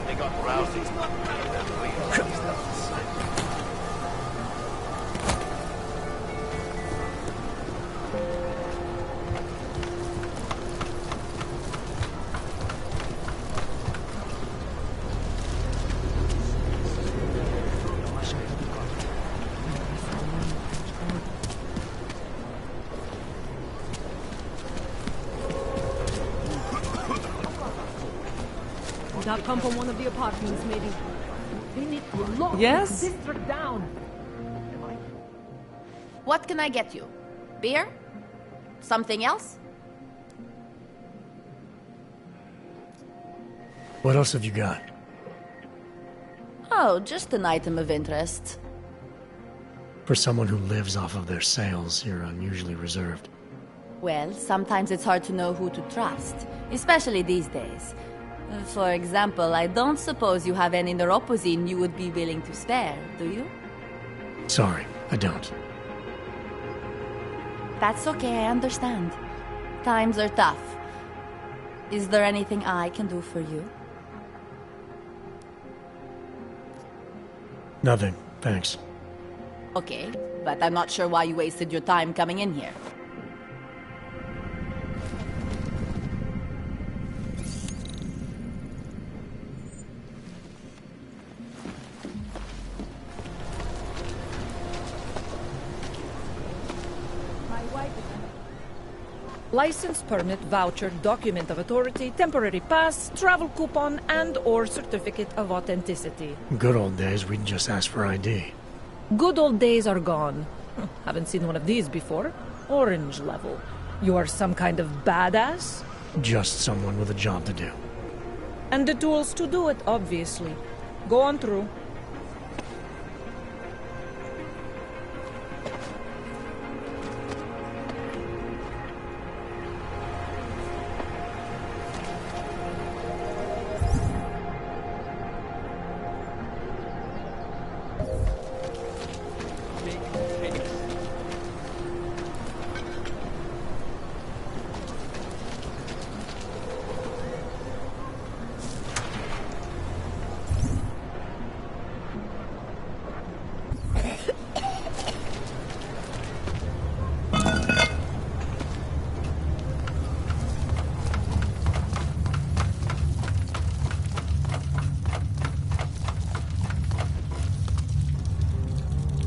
They got rousing. That come from one of the apartments, maybe. They need to lock Yes? this district down. What can I get you? Beer? Something else? What else have you got? Oh, just an item of interest. For someone who lives off of their sales, you're unusually reserved. Well, sometimes it's hard to know who to trust, especially these days. For example, I don't suppose you have any neuropozyne you would be willing to spare, do you? Sorry, I don't. That's okay, I understand. Times are tough. Is there anything I can do for you? Nothing, thanks. Okay, but I'm not sure why you wasted your time coming in here. License, permit, voucher, document of authority, temporary pass, travel coupon, and/or certificate of authenticity. Good old days, we'd just ask for ID. Good old days are gone. Haven't seen one of these before. Orange level. You are some kind of badass? Just someone with a job to do. And the tools to do it, obviously. Go on through.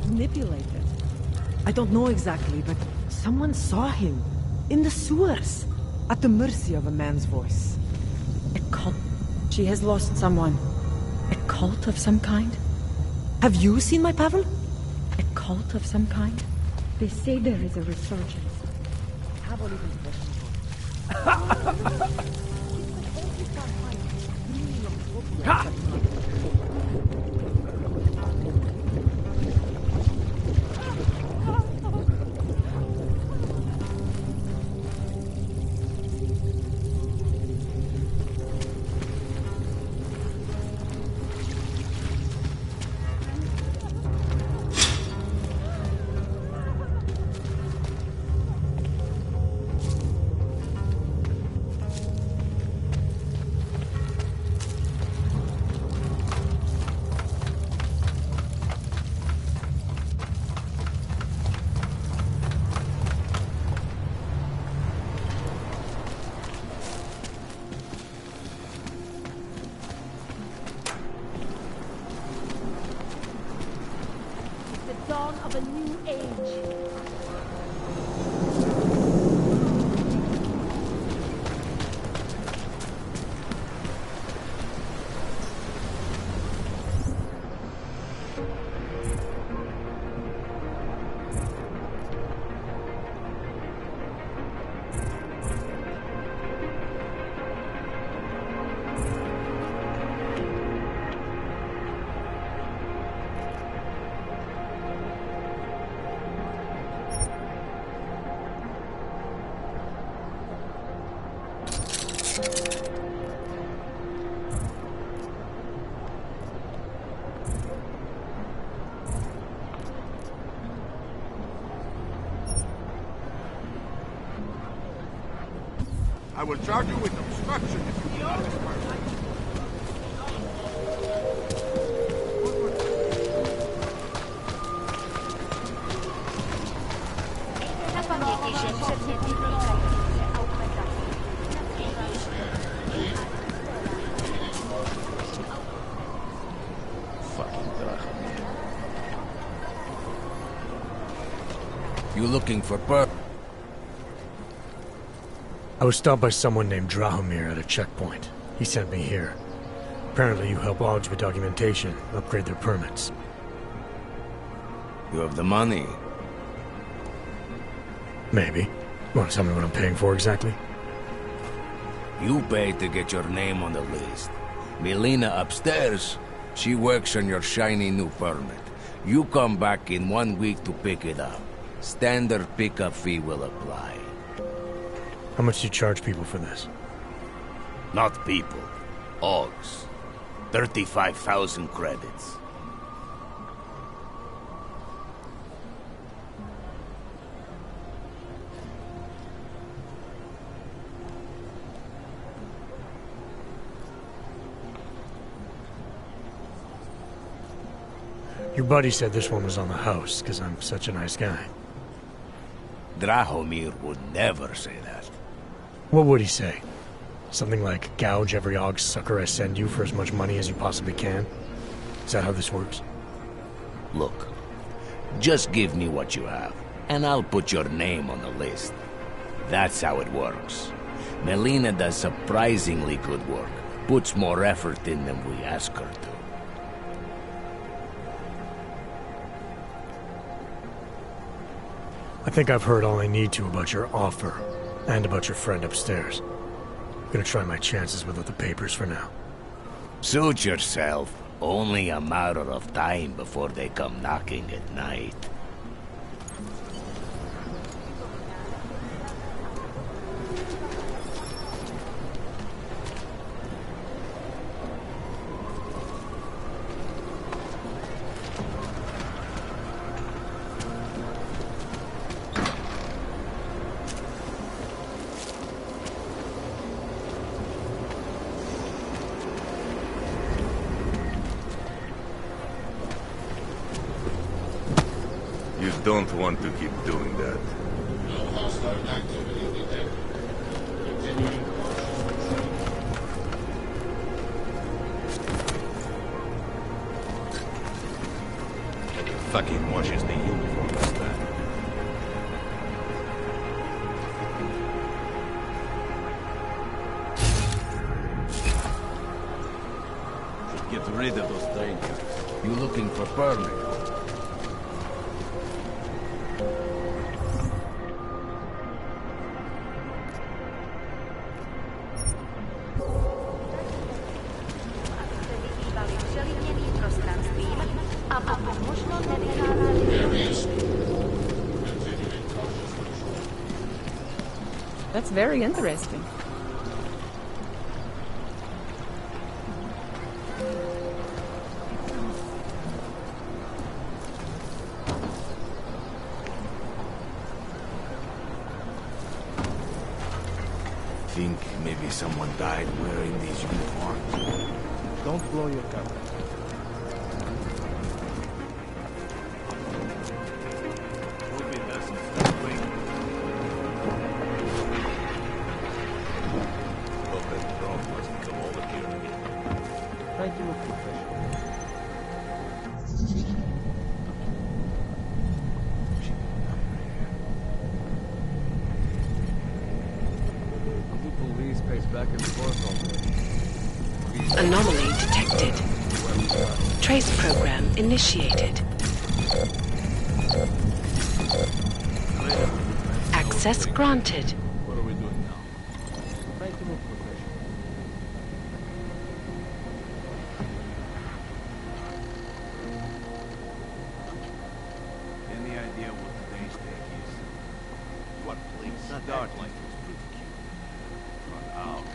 Manipulated. I don't know exactly, but someone saw him. In the sewers. At the mercy of a man's voice. A cult. She has lost someone. A cult of some kind? Have you seen my Pavel? A cult of some kind? They say there is a resurgence. Dawn of a new age. I will charge you with obstruction if you do not disperse. Fucking Drachamir. You looking for I was stopped by someone named Drahomir at a checkpoint. He sent me here. Apparently you help logs with documentation, upgrade their permits. You have the money. Maybe. Want to tell me what I'm paying for exactly? You paid to get your name on the list. Melina upstairs, she works on your shiny new permit. You come back in 1 week to pick it up. Standard pickup fee will apply. How much do you charge people for this? Not people. Ogs. 35,000 credits. Your buddy said this one was on the house, because I'm such a nice guy. Drahomir would never say that. What would he say? Something like, gouge every Og sucker I send you for as much money as you possibly can? Is that how this works? Look, just give me what you have, and I'll put your name on the list. That's how it works. Melina does surprisingly good work. Puts more effort in than we ask her to. I think I've heard all I need to about your offer, and about your friend upstairs. I'm gonna try my chances without the papers for now. Suit yourself. Only a matter of time before they come knocking at night. You don't want to keep doing that. Fucking washes the uniform this time. Should get rid of those strangers. You looking for permit? That's very interesting. Think maybe someone died wearing these uniforms. Don't blow your cover. Anomaly detected. Trace program initiated. Access granted. What are we doing now? Try to move professional. Any idea what today's take is? What, please? Not dark like it's pretty cute. Run out.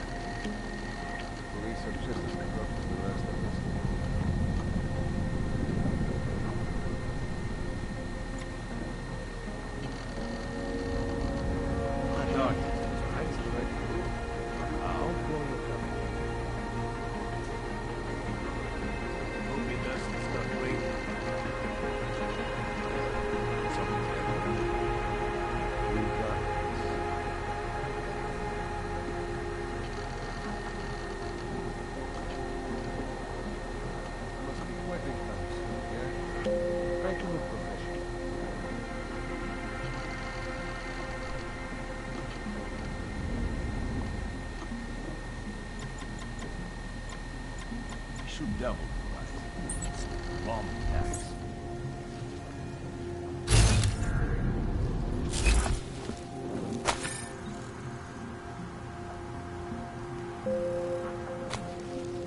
shoot devil, right? Bomb attacks.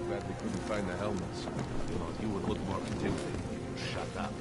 Glad we couldn't find the helmets. You know, you would look more intimidating if you shut up.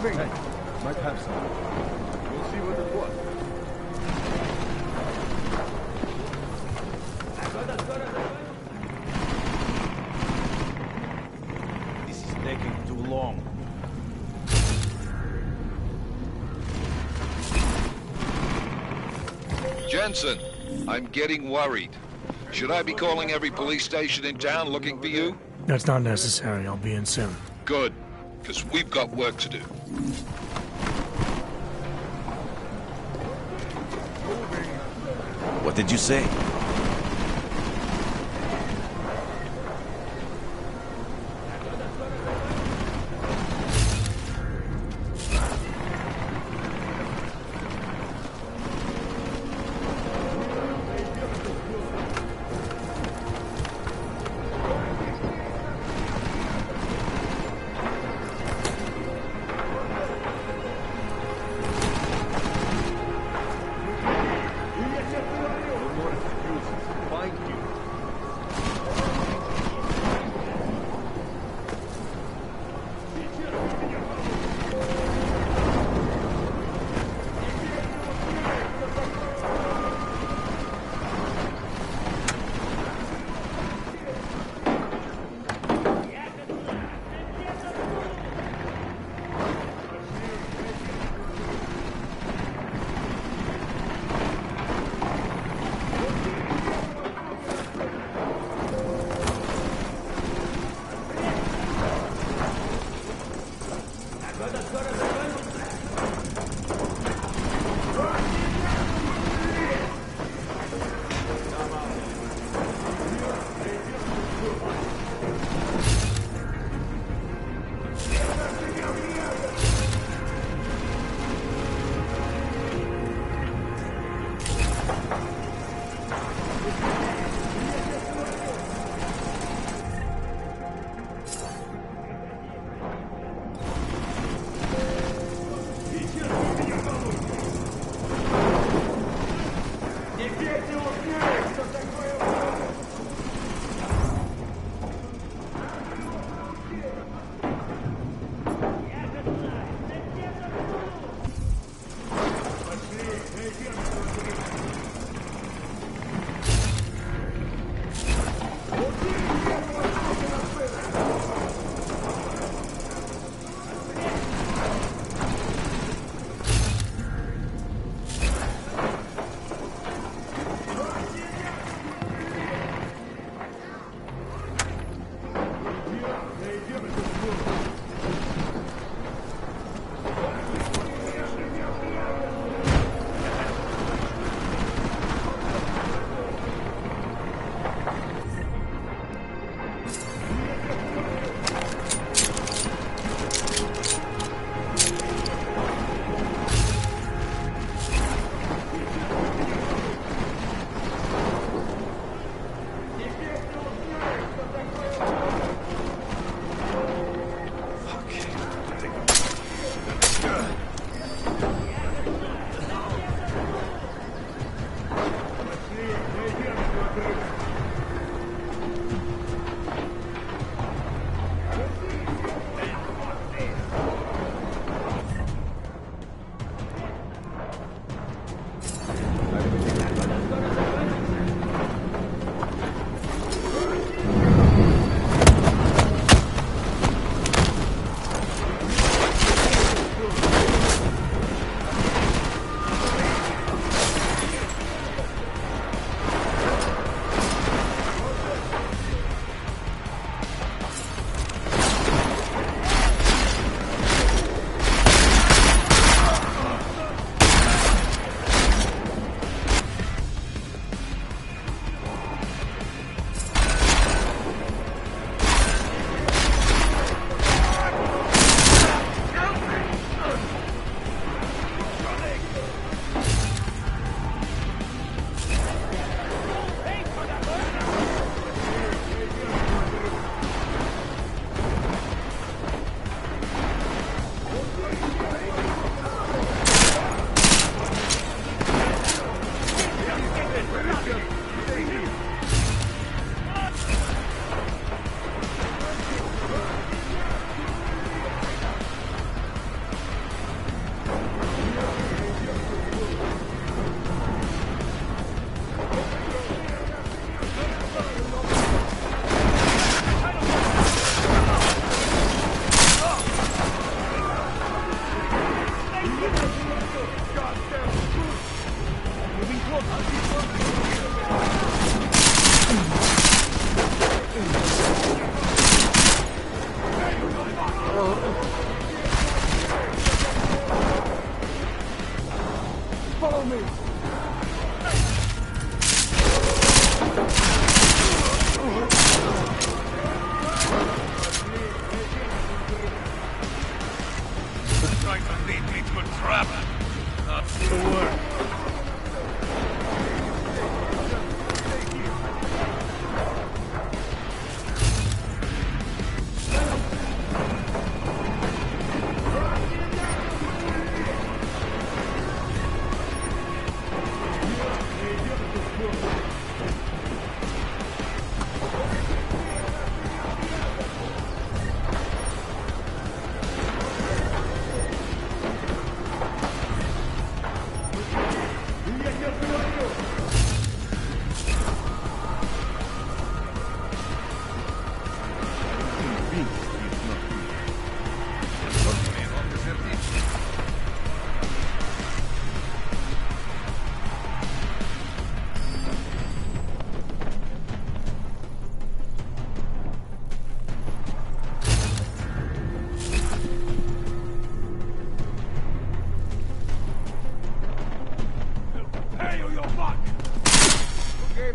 Hey, might have some. We'll see what it was. This is taking too long. Jensen, I'm getting worried. Should I be calling every police station in town looking for you? That's not necessary. I'll be in soon. Good, because we've got work to do. What did you say?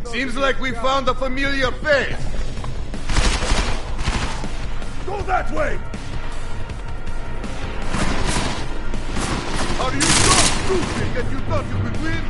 Seems like we found a familiar face. Go that way! Are you so stupid that you thought you could win?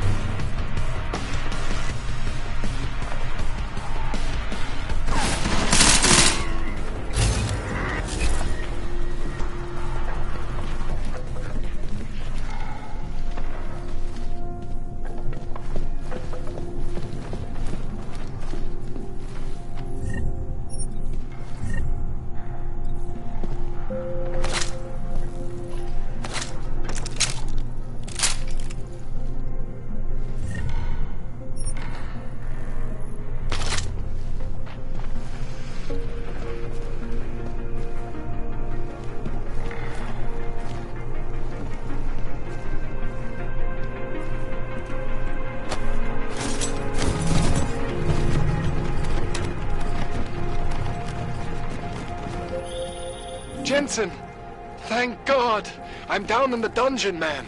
Jensen! Thank God! I'm down in the dungeon, man.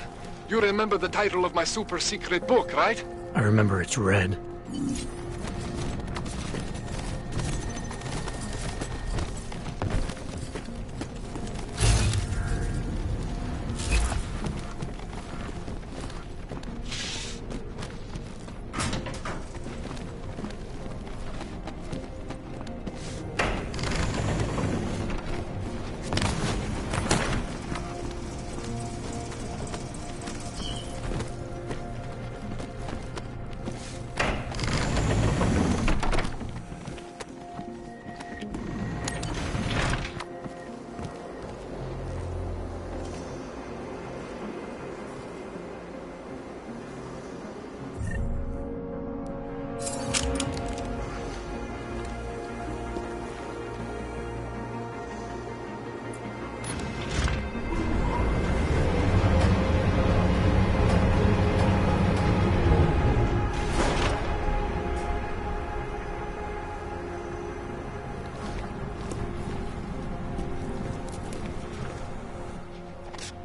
You remember the title of my super secret book, right? I remember it's red.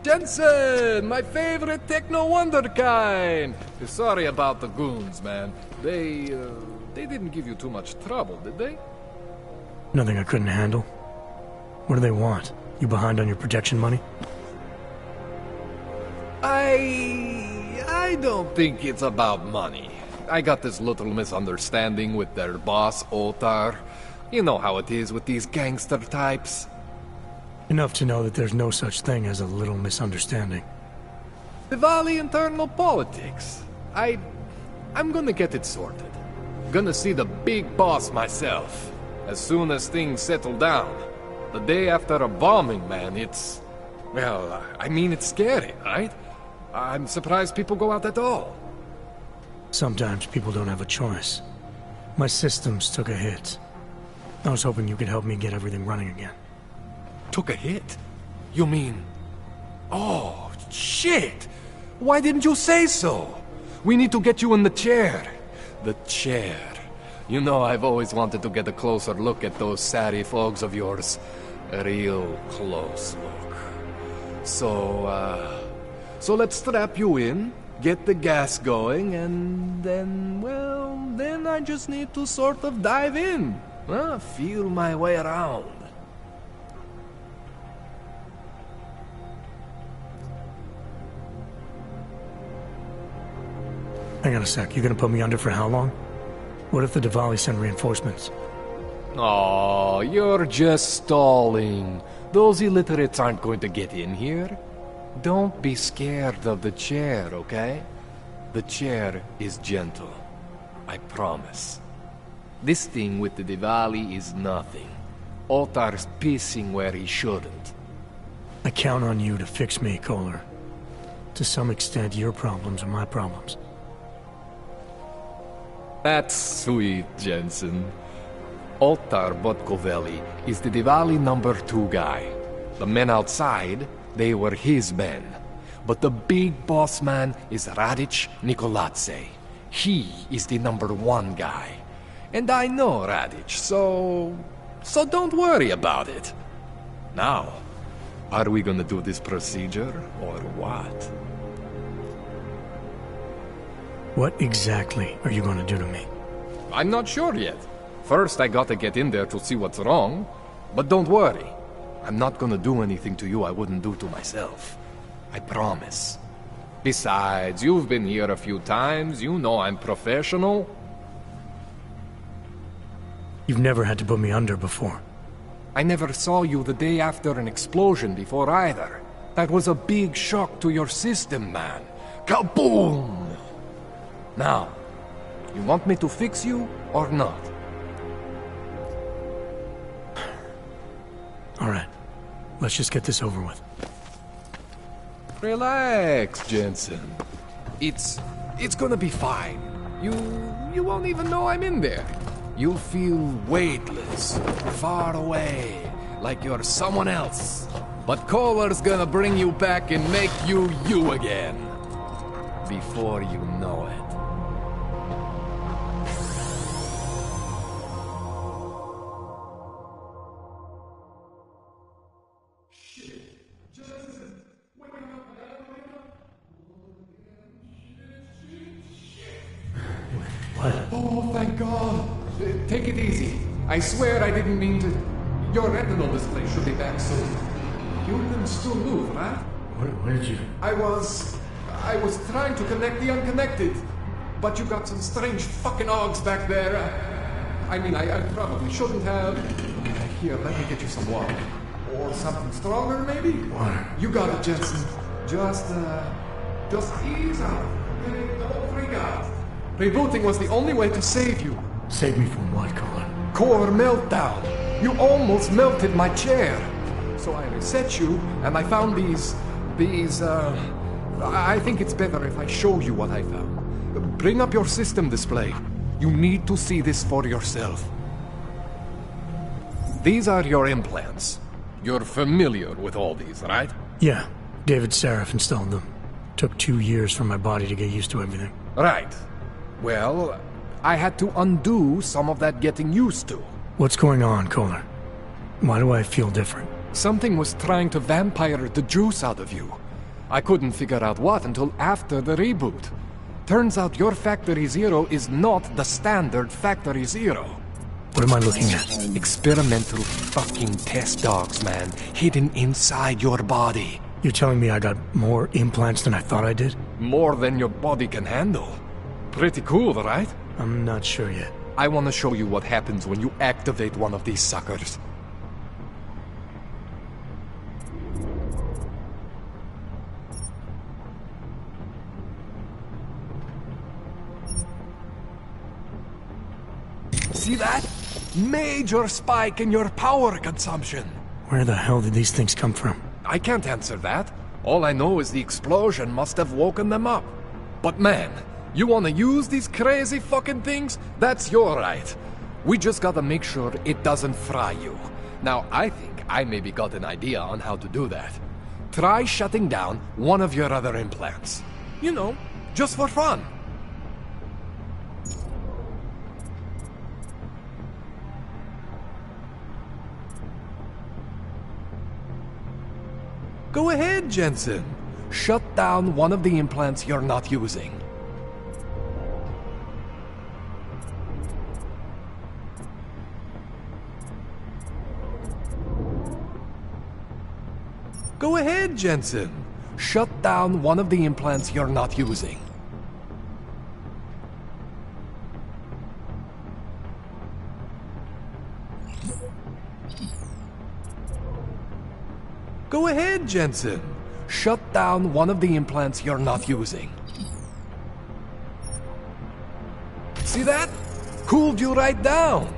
Jensen, my favorite techno wonderkind. Sorry about the goons, man. They didn't give you too much trouble, did they? Nothing I couldn't handle. What do they want? You behind on your protection money? I don't think it's about money. I got this little misunderstanding with their boss, Otar. You know how it is with these gangster types. Enough to know that there's no such thing as a little misunderstanding. Diwali internal politics. I'm gonna get it sorted. Gonna see the big boss myself. As soon as things settle down. The day after a bombing, man, it's... Well, I mean, it's scary, right? I'm surprised people go out at all. Sometimes people don't have a choice. My systems took a hit. I was hoping you could help me get everything running again. Took a hit? You mean... Oh, shit! Why didn't you say so? We need to get you in the chair. The chair. You know, I've always wanted to get a closer look at those Sari folks of yours. A real close look. So let's strap you in, get the gas going, and then, well, then I just need to sort of dive in. Feel my way around. Hang on a sec, you gonna put me under for how long? What if the Diwali send reinforcements? Oh, you're just stalling. Those illiterates aren't going to get in here. Don't be scared of the chair, okay? The chair is gentle. I promise. This thing with the Diwali is nothing. Otar's pissing where he shouldn't. I count on you to fix me, Kohler. To some extent, your problems are my problems. That's sweet, Jensen. Otar Botkovelli is the Diwali #2 guy. The men outside, they were his men. But the big boss man is Radic Nikoladze. He is the #1 guy. And I know Radic, so don't worry about it. Now, are we gonna do this procedure, or what? What exactly are you gonna do to me? I'm not sure yet. First, I gotta get in there to see what's wrong. But don't worry. I'm not gonna do anything to you I wouldn't do to myself. I promise. Besides, you've been here a few times. You know I'm professional. You've never had to put me under before. I never saw you the day after an explosion before either. That was a big shock to your system, man. Kaboom! Now, you want me to fix you or not? All right. Let's just get this over with. Relax, Jensen. It's gonna be fine. You won't even know I'm in there. You'll feel weightless, far away, like you're someone else. But Kohler's gonna bring you back and make you you again. Before you know it. What? Oh, thank God. Take it easy. I swear I didn't mean to... Your retinal display should be back soon. You can still move, right? Where did you... I was trying to connect the unconnected. But you got some strange fucking ogs back there. I probably shouldn't have... Here, let me get you some water. Or something stronger, maybe? Water. You got it, Jensen. Just ease out. Okay? Don't freak out. Rebooting was the only way to save you. Save me from what, Kohler? Core meltdown. You almost melted my chair. So I reset you, and I found these... I think it's better if I show you what I found. Bring up your system display. You need to see this for yourself. These are your implants. You're familiar with all these, right? Yeah. David Sarif installed them. Took 2 years for my body to get used to everything. Right. Well, I had to undo some of that getting used to. What's going on, Kohler? Why do I feel different? Something was trying to vampire the juice out of you. I couldn't figure out what until after the reboot. Turns out your Factory Zero is not the standard Factory Zero. What am I looking at? Experimental fucking test dogs, man. Hidden inside your body. You're telling me I got more implants than I thought I did? More than your body can handle. Pretty cool, right? I'm not sure yet. I want to show you what happens when you activate one of these suckers. See that? Major spike in your power consumption. Where the hell did these things come from? I can't answer that. All I know is the explosion must have woken them up. But man, you want to use these crazy fucking things? That's your right. We just gotta make sure it doesn't fry you. Now, I think I maybe got an idea on how to do that. Try shutting down one of your other implants. You know, just for fun. Go ahead, Jensen. Shut down one of the implants you're not using. Go ahead, Jensen. Shut down one of the implants you're not using. Go ahead, Jensen. Shut down one of the implants you're not using. See that? Cooled you right down.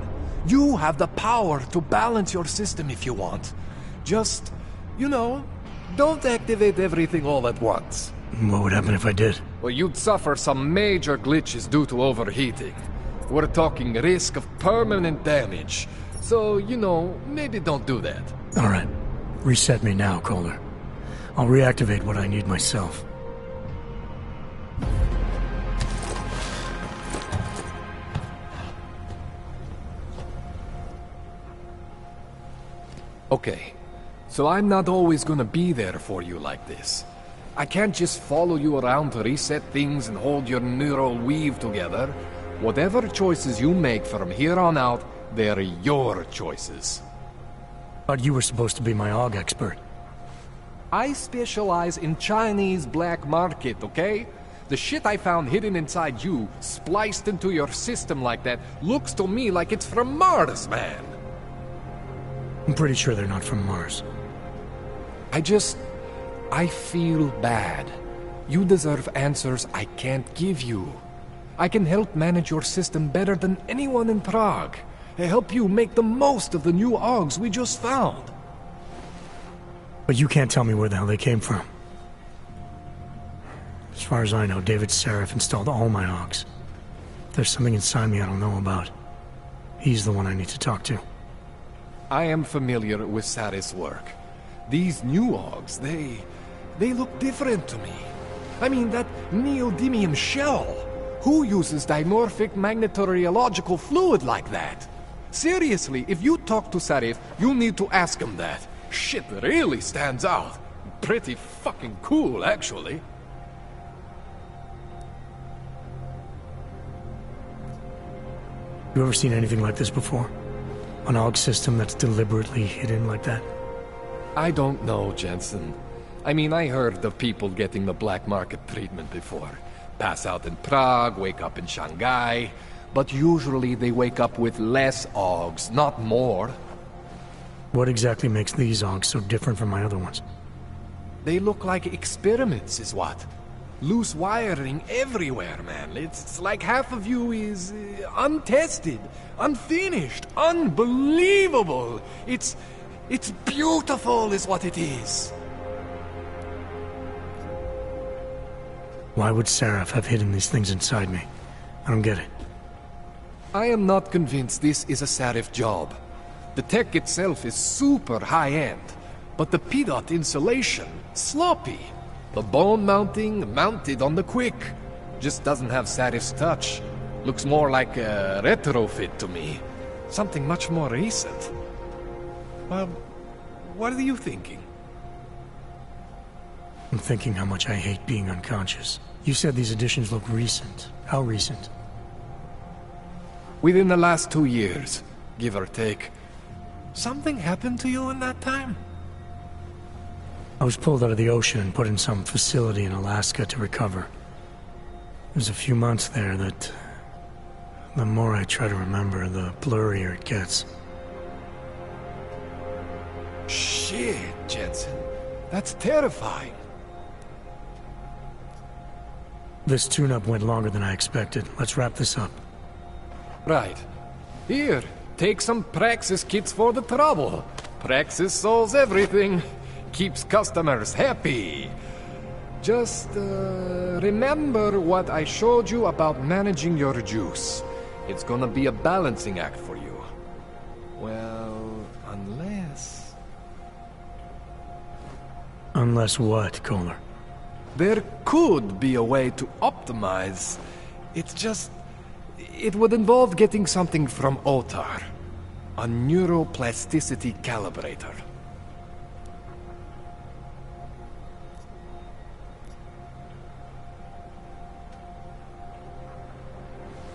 You have the power to balance your system if you want. Just, you know, don't activate everything all at once. What would happen if I did? Well, you'd suffer some major glitches due to overheating. We're talking risk of permanent damage. So, you know, maybe don't do that. All right. Reset me now, Kohler. I'll reactivate what I need myself. Okay, so I'm not always gonna be there for you like this. I can't just follow you around to reset things and hold your neural weave together. Whatever choices you make from here on out, they're your choices. Thought you were supposed to be my AUG expert. I specialize in Chinese black market, okay? The shit I found hidden inside you, spliced into your system like that, looks to me like it's from Mars, man. I'm pretty sure they're not from Mars. I feel bad. You deserve answers I can't give you. I can help manage your system better than anyone in Prague. I help you make the most of the new AUGs we just found. But you can't tell me where the hell they came from. As far as I know, David Seraph installed all my AUGs. If there's something inside me I don't know about, he's the one I need to talk to. I am familiar with Sarah's work. These new AUGs, they look different to me. I mean, that neodymium shell. Who uses dimorphic magnetorheological fluid like that? Seriously, if you talk to Sarif, you need to ask him that. Shit really stands out. Pretty fucking cool, actually. You ever seen anything like this before? An AUG system that's deliberately hidden like that? I don't know, Jensen. I mean, I heard of people getting the black market treatment before. Pass out in Prague, wake up in Shanghai. But usually they wake up with less AUGs, not more. What exactly makes these AUGs so different from my other ones? They look like experiments, is what? Loose wiring everywhere, man. It's like half of you is untested, unfinished, unbelievable. It's beautiful is what it is. Why would Seraph have hidden these things inside me? I don't get it. I am not convinced this is a Sarif job. The tech itself is super high-end, but the PDOT insulation, sloppy. The bone mounting, mounted on the quick. Just doesn't have Sarif's touch. Looks more like a retrofit to me. Something much more recent. Well, what are you thinking? I'm thinking how much I hate being unconscious. You said these additions look recent. How recent? Within the last 2 years, give or take. Something happened to you in that time? I was pulled out of the ocean and put in some facility in Alaska to recover. There's a few months there that... the more I try to remember, the blurrier it gets. Shit, Jensen. That's terrifying. This tune-up went longer than I expected. Let's wrap this up. Right. Here, take some Praxis kits for the trouble. Praxis solves everything. Keeps customers happy. Just, remember what I showed you about managing your juice. It's gonna be a balancing act for you. Well, unless... Unless what, Kohler? There could be a way to optimize. It's just... it would involve getting something from Otar. A neuroplasticity calibrator.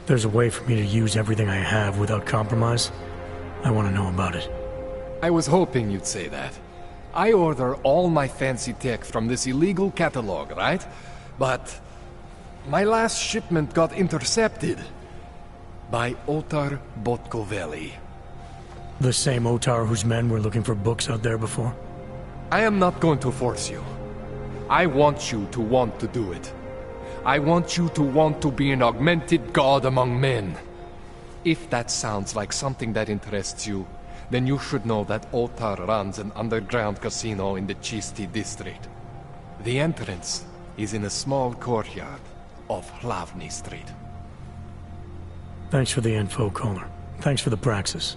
There's a way for me to use everything I have without compromise. I want to know about it. I was hoping you'd say that. I order all my fancy tech from this illegal catalog, right? But my last shipment got intercepted by Otar Botkoveli. The same Otar whose men were looking for books out there before? I am not going to force you. I want you to want to do it. I want you to want to be an augmented god among men. If that sounds like something that interests you, then you should know that Otar runs an underground casino in the Chisti district. The entrance is in a small courtyard off Hlavny Street. Thanks for the info, Kohler. Thanks for the praxis.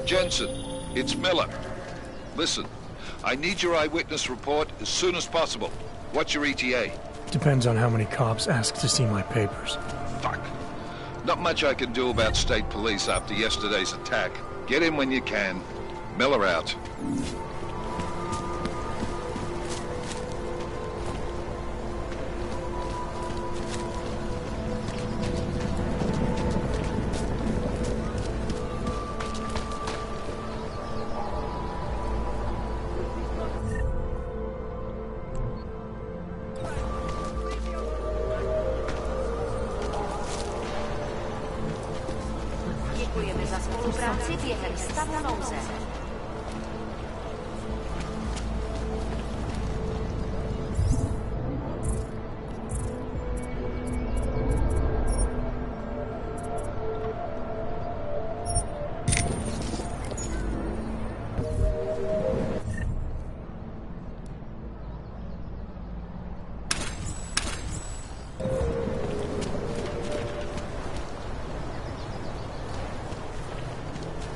Jensen, it's Miller. Listen, I need your eyewitness report as soon as possible. What's your ETA? Depends on how many cops ask to see my papers. Fuck. Not much I can do about state police after yesterday's attack. Get in when you can. Miller out. Děkujeme za spolupráci během stavu nouze.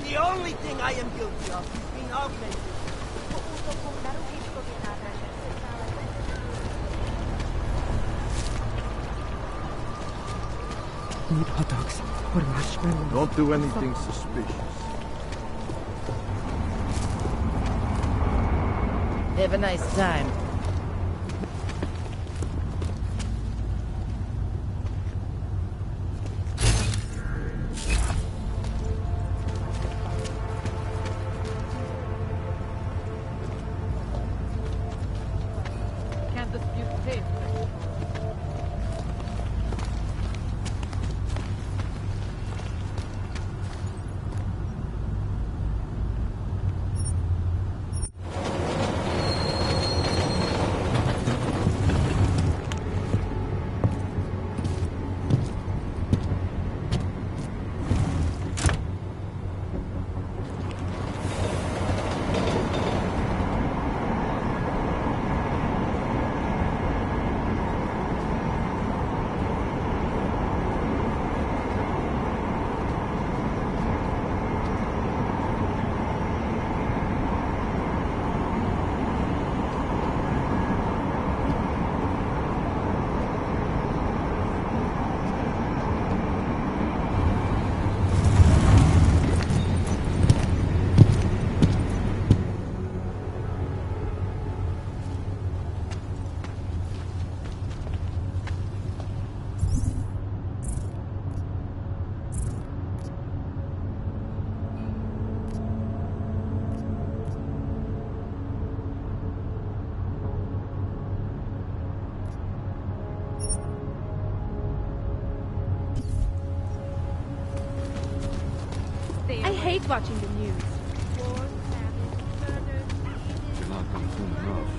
The only thing I am guilty of is being augmented. Need hot dogs or marshmallows. Don't do anything suspicious. Have a nice time. Can't dispute taste. I hate watching the news. You're not going soon enough.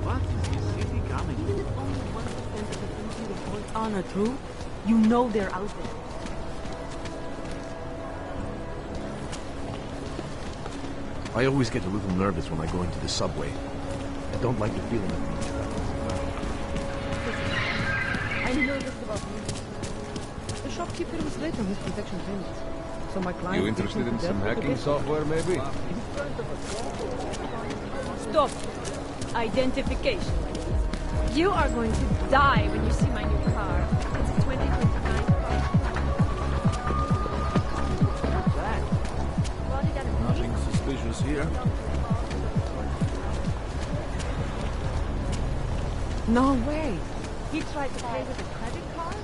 What is this city coming? Even if only 1% of the things you report on are true, you know they're out there. I always get a little nervous when I go into the subway. I don't like the feeling of being trapped. I'm nervous about you. The shopkeeper was late on his protection payments. So my client... You interested in some hacking software, maybe? Stop. Identification. You are going to die when you see my new car. It's a 2029 car. What's that? Nothing suspicious here. No way. He tried to pay with a credit card?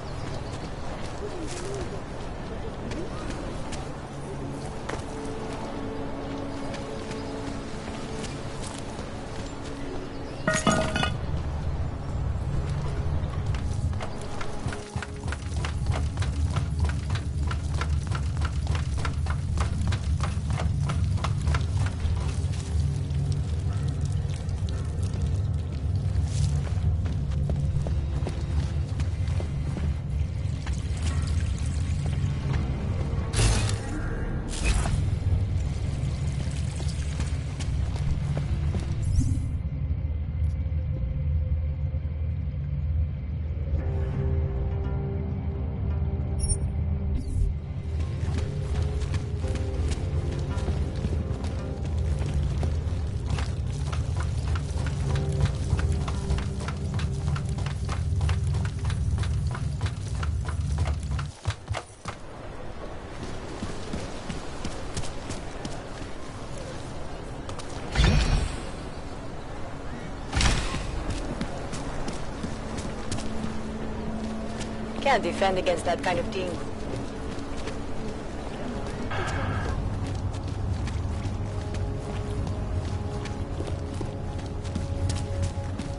Can't defend against that kind of thing.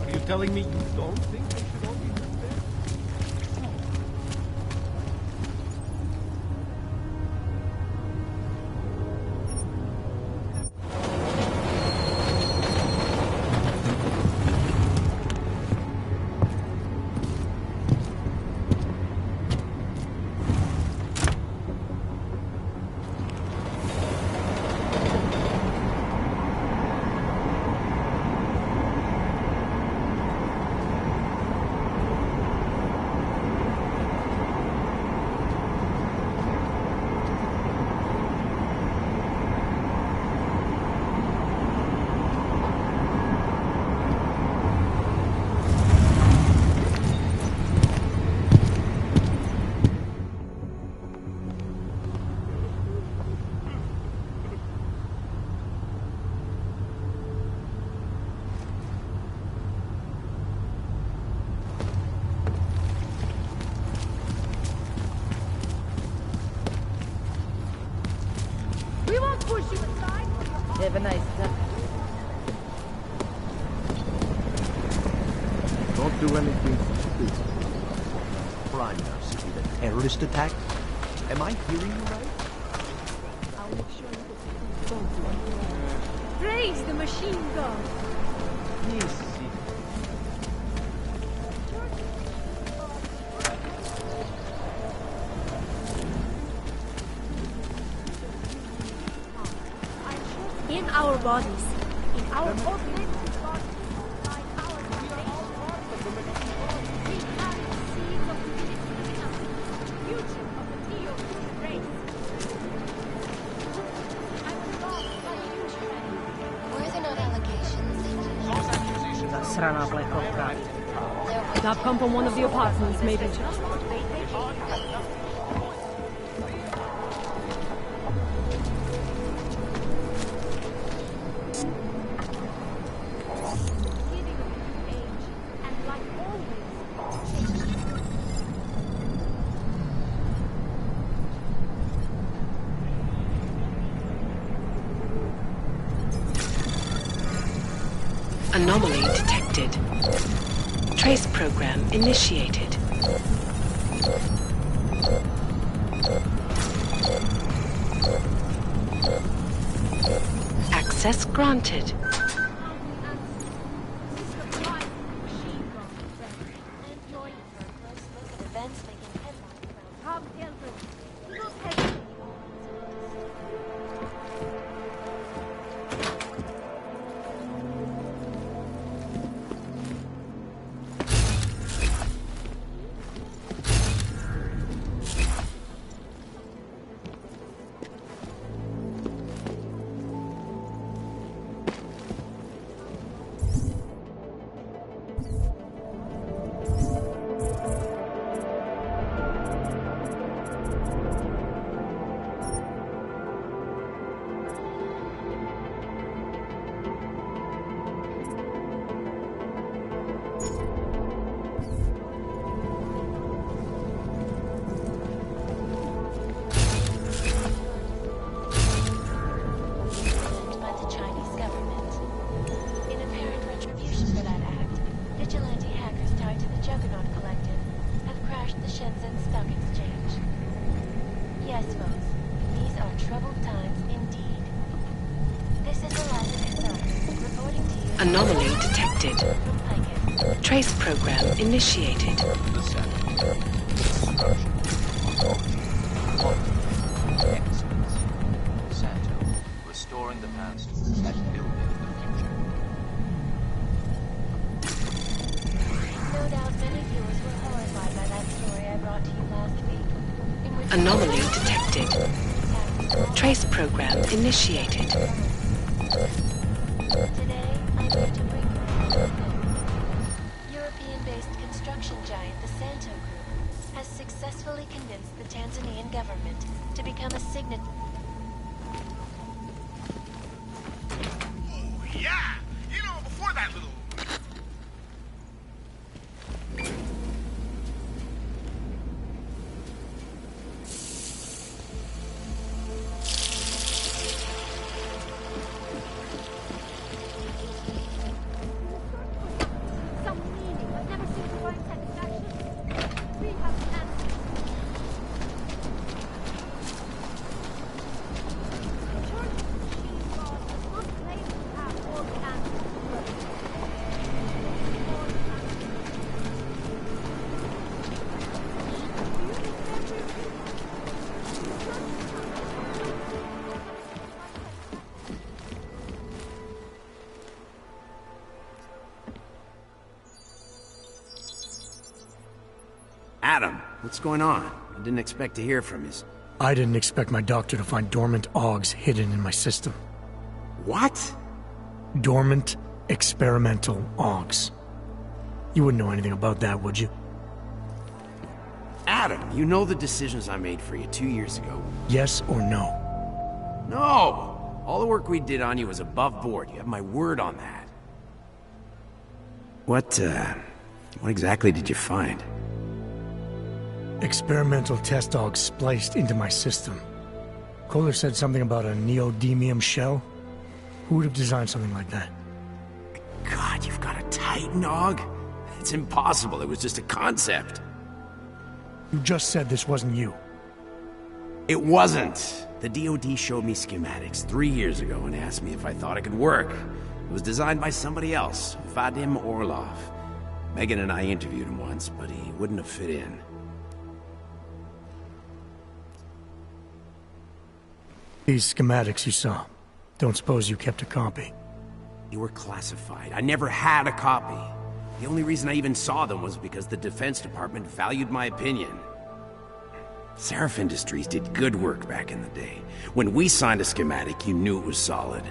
Are you telling me you don't think they should all be put there? We won't push you aside. Have a nice day. Don't do anything stupid. Prime now, city, the terrorist attack? Am I hearing you right? I'll make sure you don't do it. Praise the machine gun. Yes. In our bodies, in our augmented bodies, like our foundation, we carry the seeds of divinity in us, the future of the Deus race. I was lost by a huge friend. Were there not allegations? Zasraná plechovka. That come from one of the apartments, maybe. Anomaly detected. Trace program initiated. Access granted. Anomaly detected. Trace program initiated. Restoring the past and building the future. No doubt many viewers were horrified by that story I brought to you last week. In which Anomaly detected. Trace program initiated. Today, I'm here to bring you European-based construction giant the Santo Group has successfully convinced the Tanzanian government to become a signatory. Oh, yeah! You know, before that little... Adam, what's going on? I didn't expect to hear from you. I didn't expect my doctor to find dormant augs hidden in my system. What? Dormant experimental augs. You wouldn't know anything about that, would you? Adam, you know the decisions I made for you 2 years ago. Yes or no? No! All the work we did on you was above board. You have my word on that. What exactly did you find? Experimental test augs spliced into my system. Kohler said something about a neodymium shell. Who would have designed something like that? God, you've got a Titan aug? It's impossible. It was just a concept. You just said this wasn't you. It wasn't. The DoD showed me schematics 3 years ago and asked me if I thought it could work. It was designed by somebody else, Vadim Orlov. Megan and I interviewed him once, but he wouldn't have fit in. These schematics you saw, don't suppose you kept a copy? They were classified. I never had a copy. The only reason I even saw them was because the Defense Department valued my opinion. Seraph Industries did good work back in the day. When we signed a schematic, you knew it was solid.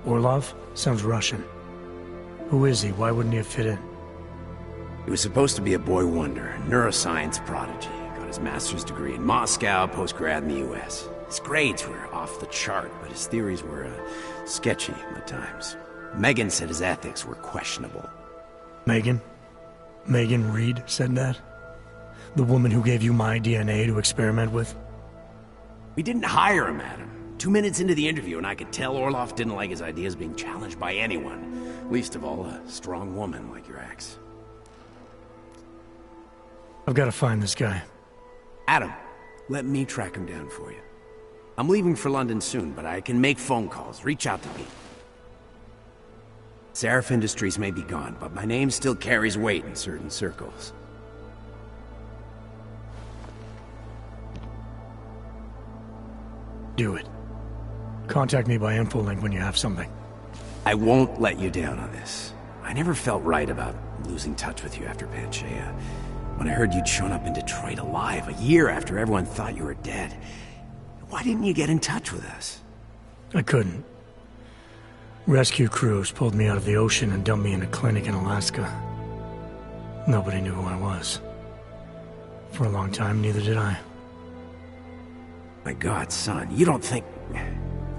Orlov? Sounds Russian. Who is he? Why wouldn't he have fit in? He was supposed to be a boy wonder, neuroscience prodigy. Got his master's degree in Moscow, post-grad in the US. His grades were off the chart, but his theories were sketchy at times. Megan said his ethics were questionable. Megan? Megan Reed said that? The woman who gave you my DNA to experiment with? We didn't hire him, Adam. 2 minutes into the interview, and I could tell Orlov didn't like his ideas being challenged by anyone. Least of all, a strong woman like your ex. I've got to find this guy. Adam, let me track him down for you. I'm leaving for London soon, but I can make phone calls. Reach out to me. Seraph Industries may be gone, but my name still carries weight in certain circles. Do it. Contact me by infolink when you have something. I won't let you down on this. I never felt right about losing touch with you after Panchaea. When I heard you'd shown up in Detroit alive, a year after everyone thought you were dead. Why didn't you get in touch with us? I couldn't. Rescue crews pulled me out of the ocean and dumped me in a clinic in Alaska. Nobody knew who I was. For a long time, neither did I. My God, son, you don't think...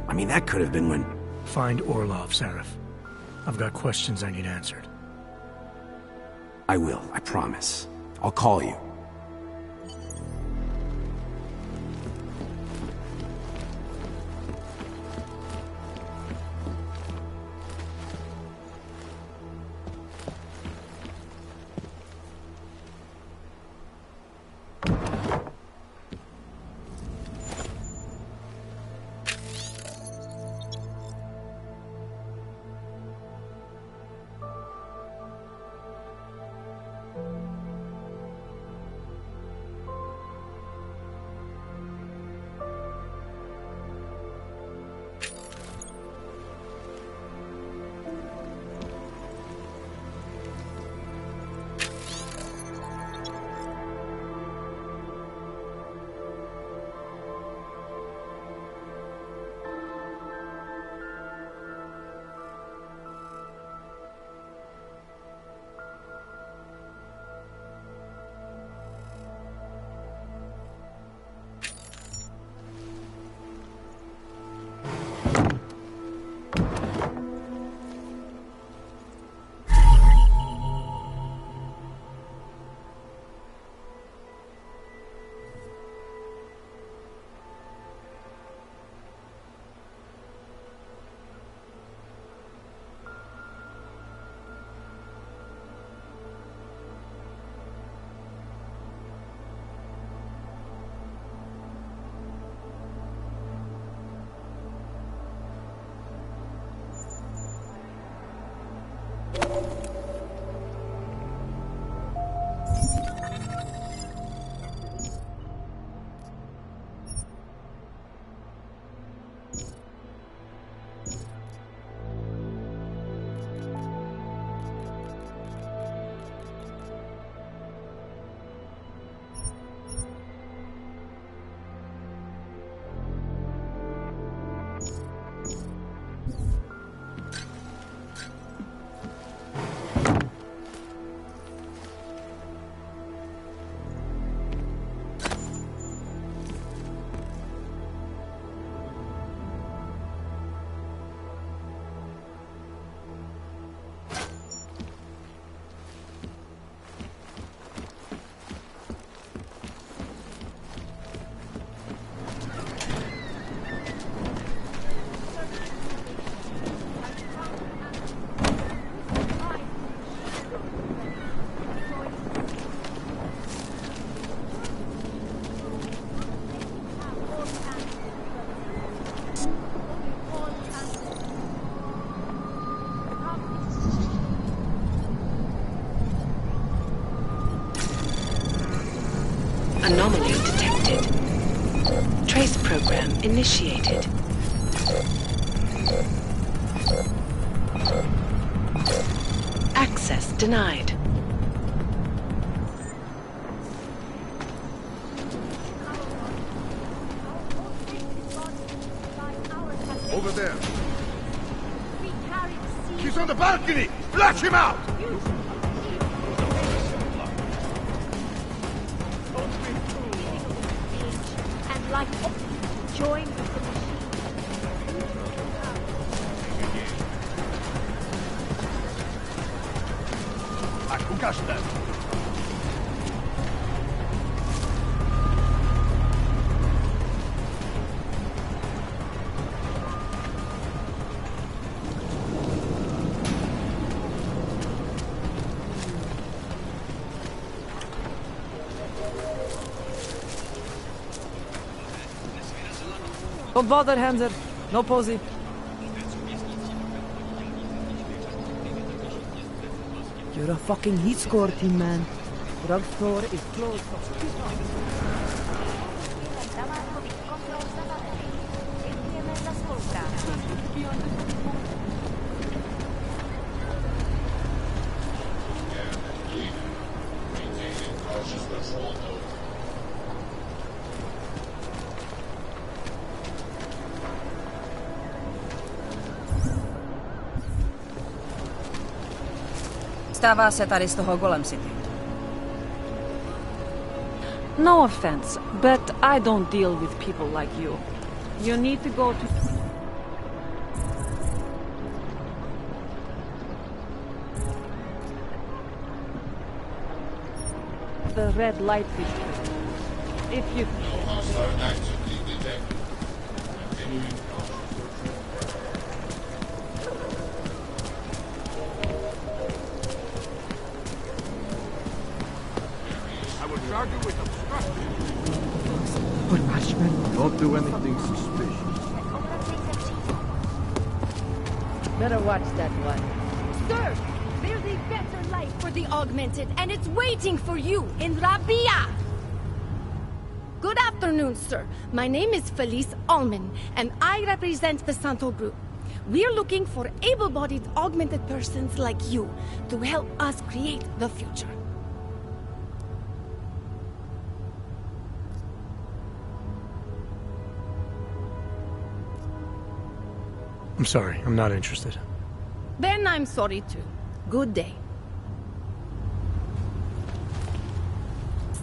I mean, that could have been when... Find Orlov, Seraph. I've got questions I need answered. I will, I promise. I'll call you. Trace program initiated. Access denied. Over there. He's on the balcony! Flash him out! And like join with the machine. Ukaż ten! Don't bother, Hanser. No posy. You're a fucking heat score team, man. Drugstore is closed. Stává se tady z toho Golem City. No offense, but I don't deal with people like you. You need to go to... the red light district. If you... Don't do anything suspicious. Better watch that one. Sir, there's a better life for the augmented, and it's waiting for you in Rabia. Good afternoon, sir. My name is Felice Allman, and I represent the Santo Group. We're looking for able-bodied augmented persons like you to help us create the future. I'm sorry, I'm not interested. Then I'm sorry too. Good day.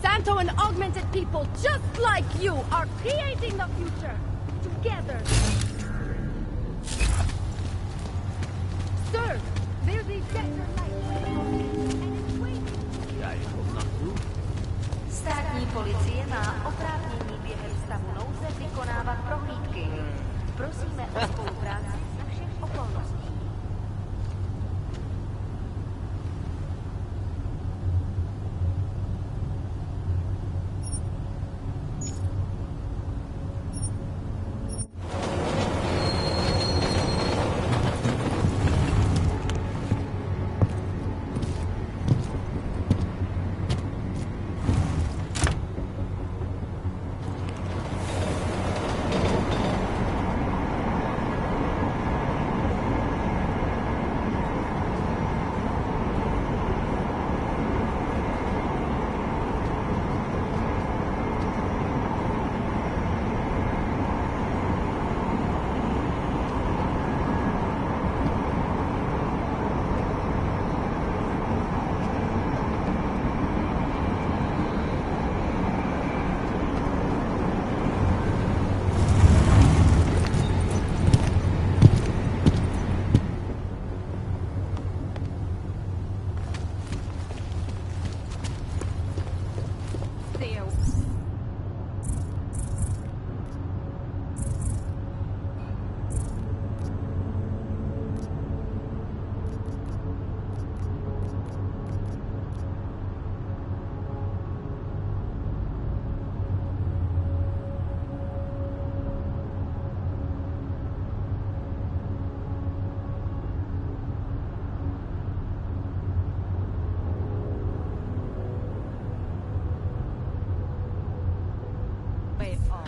Santo and augmented people just like you are creating the future together. Sir, there's a better life and it's waiting. Státní policie má oprávnění během stavu nouze vykonávat prohlídky. Prosíme o spolupráci za všech okolností.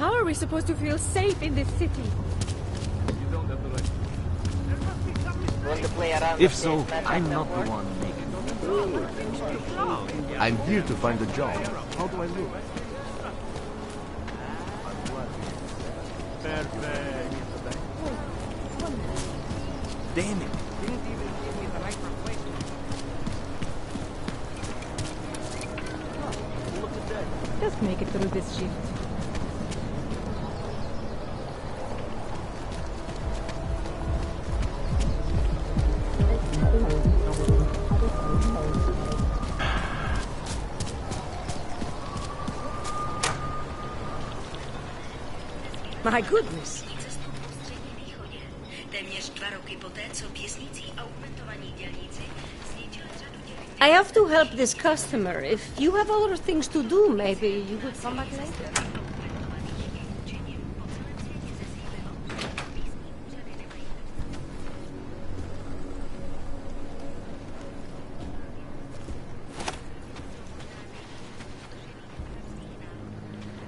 How are we supposed to feel safe in this city? If so, I'm not the one making it. I'm here to find a job. How do I look? Perfect. Damn it. Didn't even give me the right replacement. Look at that. Just make it through this shift. My goodness. I have to help this customer. If you have other things to do, maybe you could come back later.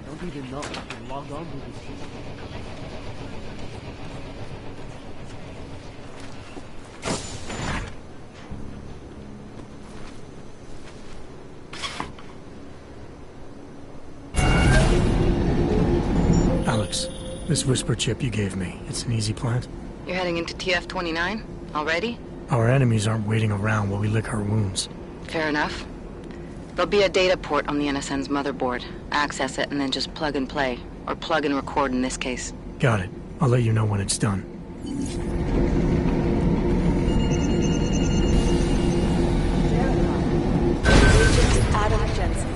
Don't even know if I can log on to this system. Alex, this whisper chip you gave me, it's an easy plant? You're heading into TF-29? Already? Our enemies aren't waiting around while we lick our wounds. Fair enough. There'll be a data port on the NSN's motherboard. Access it and then just plug and play. Or plug and record in this case. Got it. I'll let you know when it's done. Adam Jensen.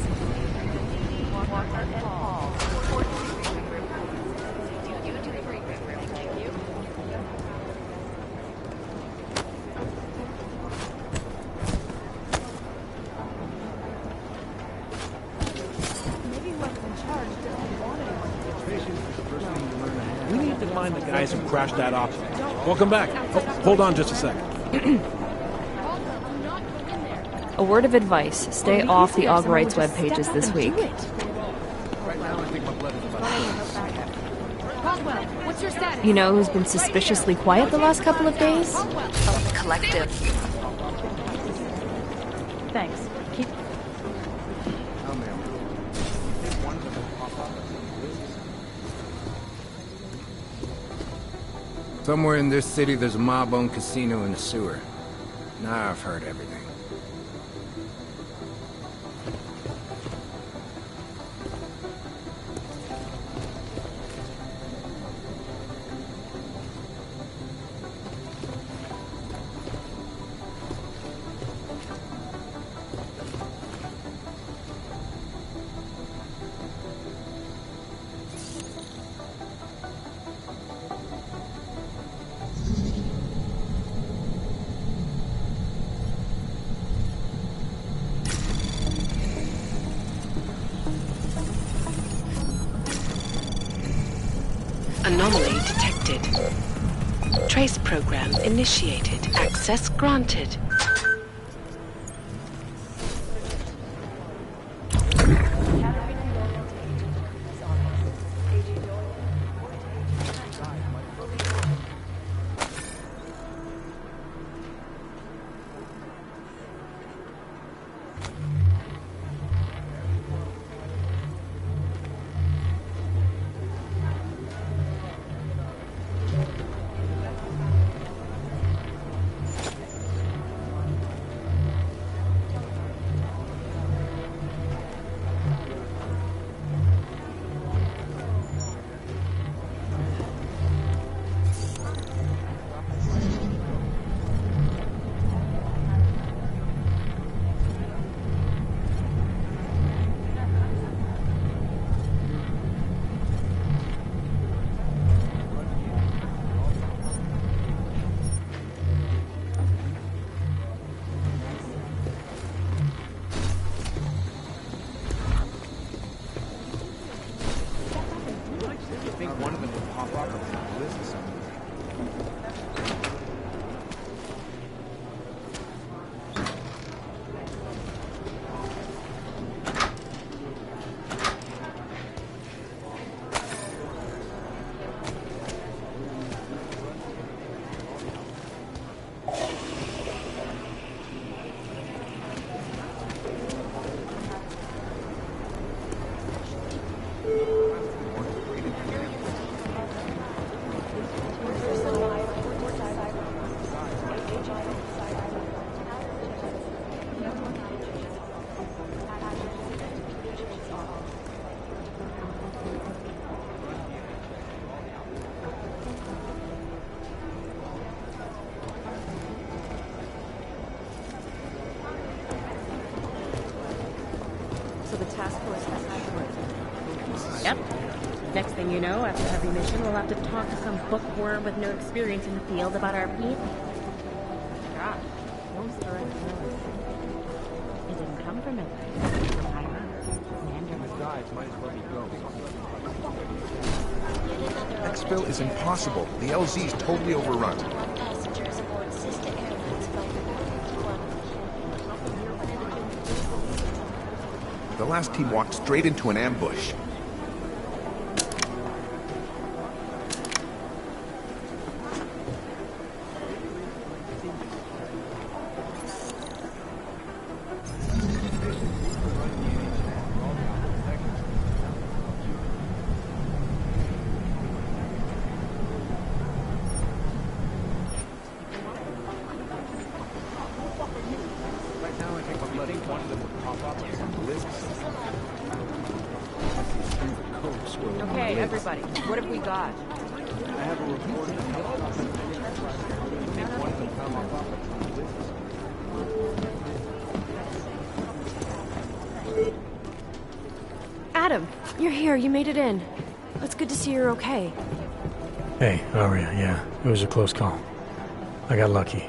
We need to find the guys who crashed that op. Welcome back. Hold on just a sec. A word of advice, stay off the Augurites web pages this week. What's your status? You know who's been suspiciously quiet the last couple of days? Collective. Thanks. Keep... Somewhere in this city, there's a mob-owned casino in a sewer. Now I've heard everything. Anomaly detected. Trace program initiated. Access granted. Next thing you know, after every mission, we'll have to talk to some bookworm with no experience in the field about our people. Gosh, most direct notice. It didn't come from it. From Hyrule. Exfil is impossible. The LZ's totally overrun. Passengers aboard Sister Airlines Flight 451. The last team walked straight into an ambush. Okay, everybody, what have we got? I have a report. Adam, you're here. You made it in. It's good to see you're okay. Hey, Aria, yeah, it was a close call. I got lucky.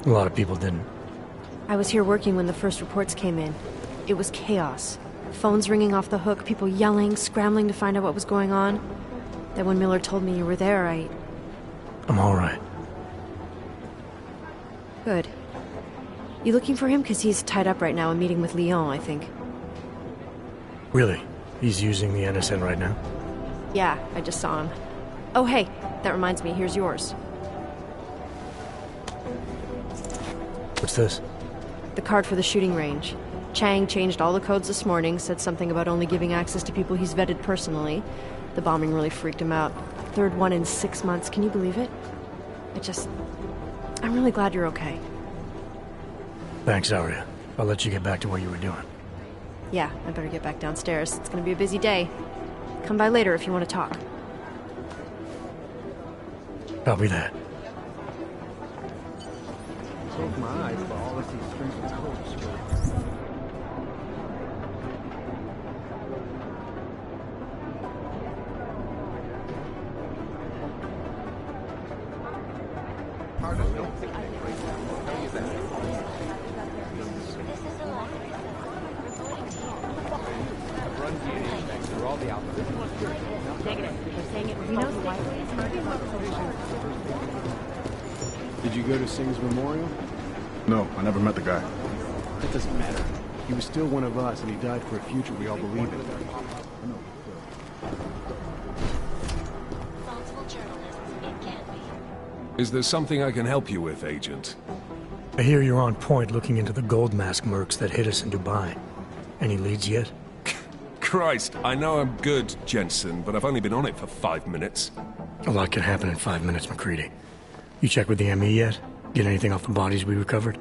A lot of people didn't. I was here working when the first reports came in. It was chaos. Phones ringing off the hook, people yelling, scrambling to find out what was going on. Then when Miller told me you were there, I'm alright. Good. You looking for him? Because he's tied up right now and meeting with Leon, I think. Really? He's using the NSN right now? Yeah, I just saw him. Oh, hey, that reminds me, here's yours. What's this? The card for the shooting range. Chang changed all the codes this morning, said something about only giving access to people he's vetted personally. The bombing really freaked him out. Third one in 6 months, can you believe it? I'm really glad you're okay. Thanks, Aria. I'll let you get back to what you were doing. Yeah, I better get back downstairs. It's gonna be a busy day. Come by later if you want to talk. Copy that. Close my eyes for all I see strength and hope. Did you go to Singh's memorial? No, I never met the guy. That doesn't matter. He was still one of us, and he died for a future we all believe in. Responsible journalists, it can be. Is there something I can help you with, Agent? I hear you're on point looking into the gold mask mercs that hit us in Dubai. Any leads yet? Christ, I know I'm good, Jensen, but I've only been on it for 5 minutes. A lot can happen in 5 minutes, McCready. You check with the ME yet? Get anything off the bodies we recovered?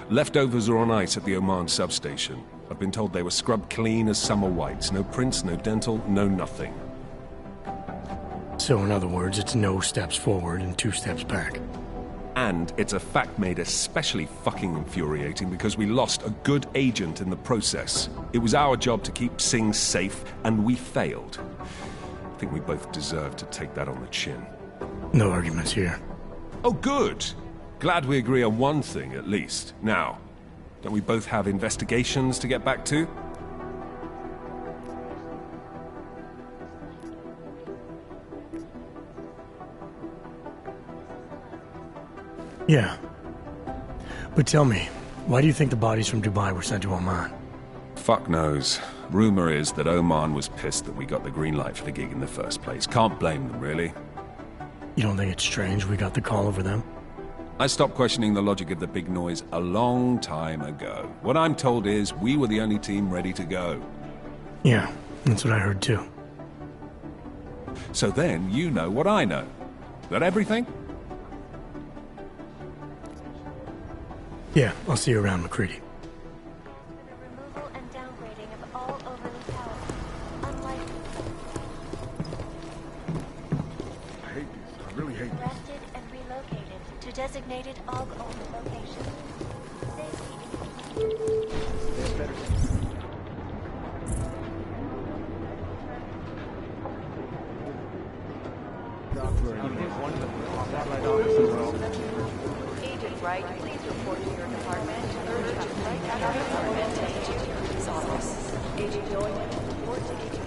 Leftovers are on ice at the Oman substation. I've been told they were scrubbed clean as summer whites. No prints, no dental, no nothing. So in other words, it's no steps forward and 2 steps back. And it's a fact made especially fucking infuriating because we lost a good agent in the process. It was our job to keep Singh safe, and we failed. I think we both deserve to take that on the chin. No arguments here. Oh, good. Glad we agree on one thing, at least. Now, don't we both have investigations to get back to? Yeah. But tell me, why do you think the bodies from Dubai were sent to Oman? Fuck knows. Rumor is that Oman was pissed that we got the green light for the gig in the first place. Can't blame them, really. You don't think it's strange we got the call over them? I stopped questioning the logic of the big noise a long time ago. What I'm told is we were the only team ready to go. Yeah, that's what I heard too. So then you know what I know. That everything? Yeah, I'll see you around, McCready. Removal and downgrading of all overly powerful, unlikely. I hate these. I really hate these. Arrested and relocated to designated AUG-only location. Agent Wright, please report to your department. Right at our department, Agent Cruz's office. Agent Doyle, report to Agent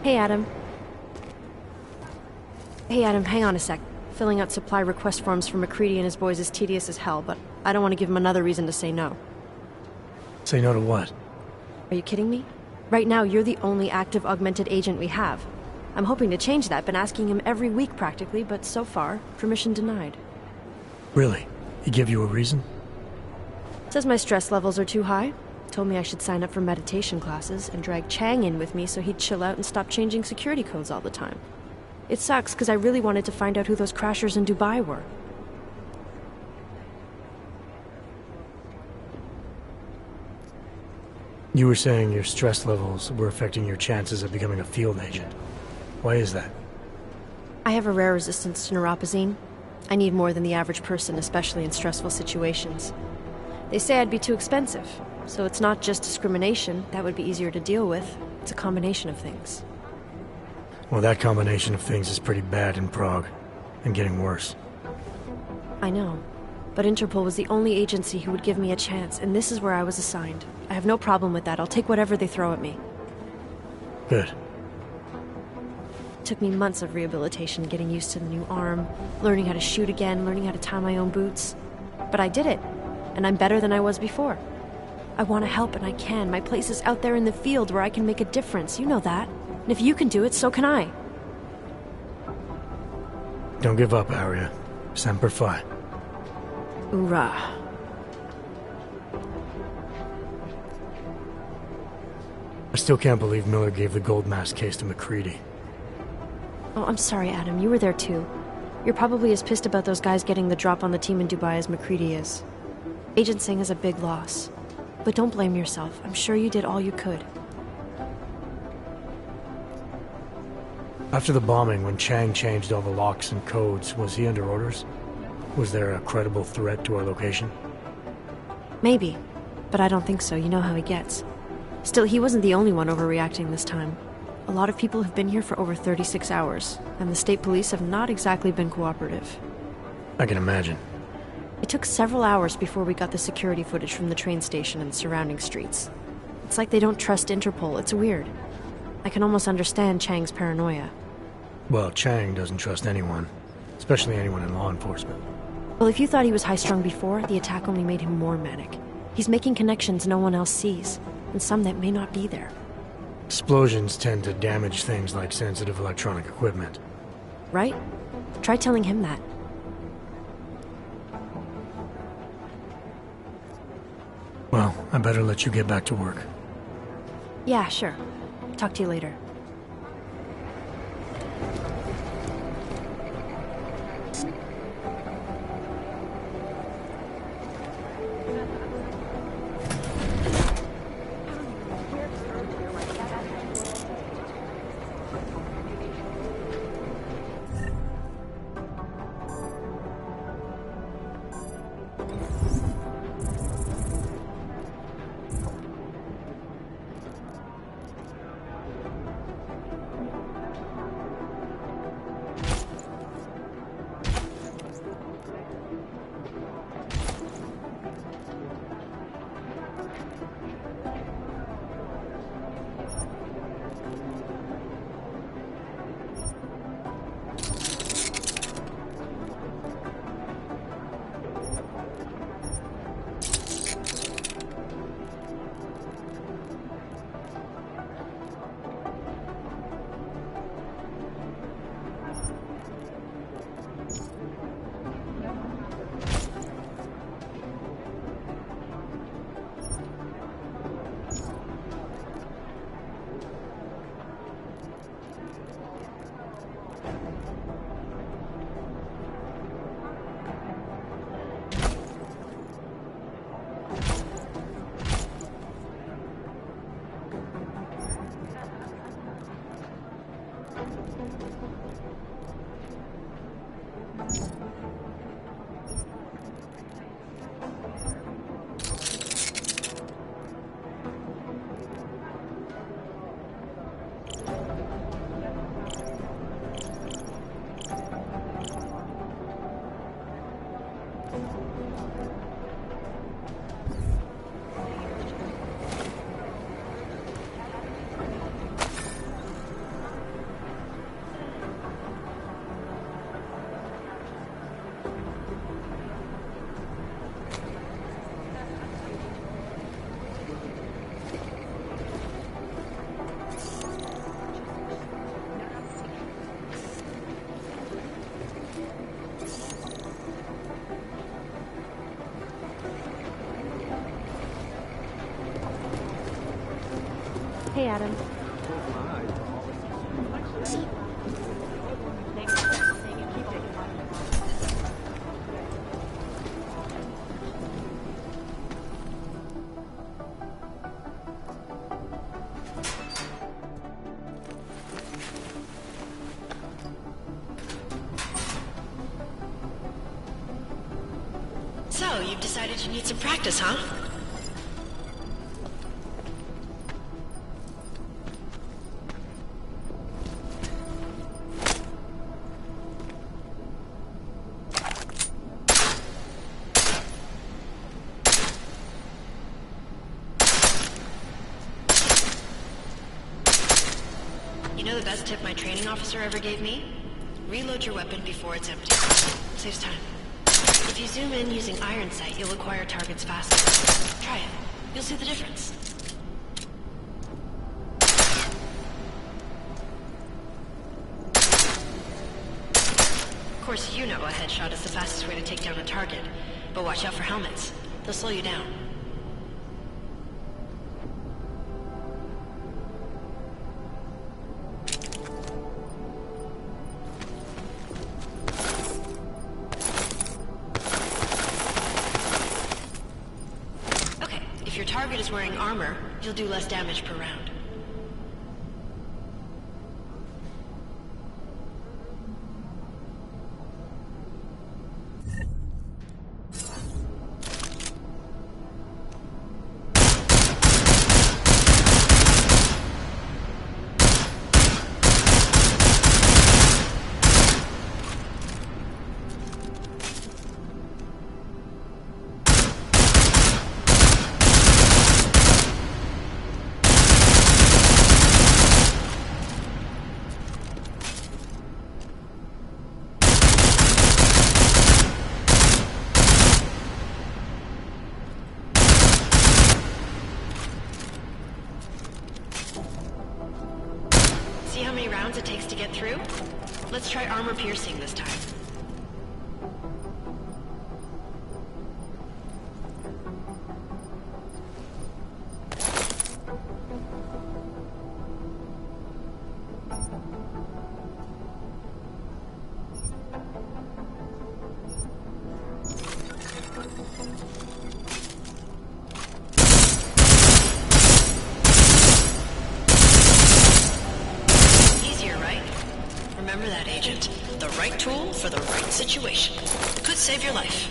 Hey, Adam. Hey, Adam, hang on a sec. Filling out supply request forms for McCready and his boys is tedious as hell, but I don't want to give him another reason to say no. Say no to what? Are you kidding me? Right now, you're the only active augmented agent we have. I'm hoping to change that, been asking him every week practically, but so far, permission denied. Really? He give you a reason? Says my stress levels are too high. Told me I should sign up for meditation classes and drag Chang in with me so he'd chill out and stop changing security codes all the time. It sucks because I really wanted to find out who those crashers in Dubai were. You were saying your stress levels were affecting your chances of becoming a field agent. Why is that? I have a rare resistance to neuropozyne. I need more than the average person, especially in stressful situations. They say I'd be too expensive, so it's not just discrimination. That would be easier to deal with. It's a combination of things. Well, that combination of things is pretty bad in Prague, and getting worse. I know, but Interpol was the only agency who would give me a chance, and this is where I was assigned. I have no problem with that. I'll take whatever they throw at me. Good. It took me months of rehabilitation, getting used to the new arm, learning how to shoot again, learning how to tie my own boots. But I did it, and I'm better than I was before. I want to help, and I can. My place is out there in the field where I can make a difference. You know that. And if you can do it, so can I. Don't give up, Arya. Semper Fi. Hoorah. I still can't believe Miller gave the gold mask case to McCready. Oh, I'm sorry, Adam. You were there too. You're probably as pissed about those guys getting the drop on the team in Dubai as McCready is. Agent Singh is a big loss. But don't blame yourself. I'm sure you did all you could. After the bombing, when Chang changed all the locks and codes, was he under orders? Was there a credible threat to our location? Maybe, but I don't think so. You know how he gets. Still, he wasn't the only one overreacting this time. A lot of people have been here for over 36 hours, and the state police have not exactly been cooperative. I can imagine. It took several hours before we got the security footage from the train station and the surrounding streets. It's like they don't trust Interpol. It's weird. I can almost understand Chang's paranoia. Well, Chang doesn't trust anyone, especially anyone in law enforcement. Well, if you thought he was high-strung before, the attack only made him more manic. He's making connections no one else sees, and some that may not be there. Explosions tend to damage things like sensitive electronic equipment. Right? Try telling him that. Well, I better let you get back to work. Yeah, sure. Talk to you later. Hey, Adam. So, you've decided you need some practice, huh? You know the best tip my training officer ever gave me? Reload your weapon before it's empty. Saves time. If you zoom in using iron sight, you'll acquire targets faster. Try it. You'll see the difference. Of course, you know a headshot is the fastest way to take down a target, but watch out for helmets. They'll slow you down. If your target is wearing armor, you'll do less damage per round. See how many rounds it takes to get through? Let's try armor piercing this time. Remember that, Agent. The right tool for the right situation. Could save your life.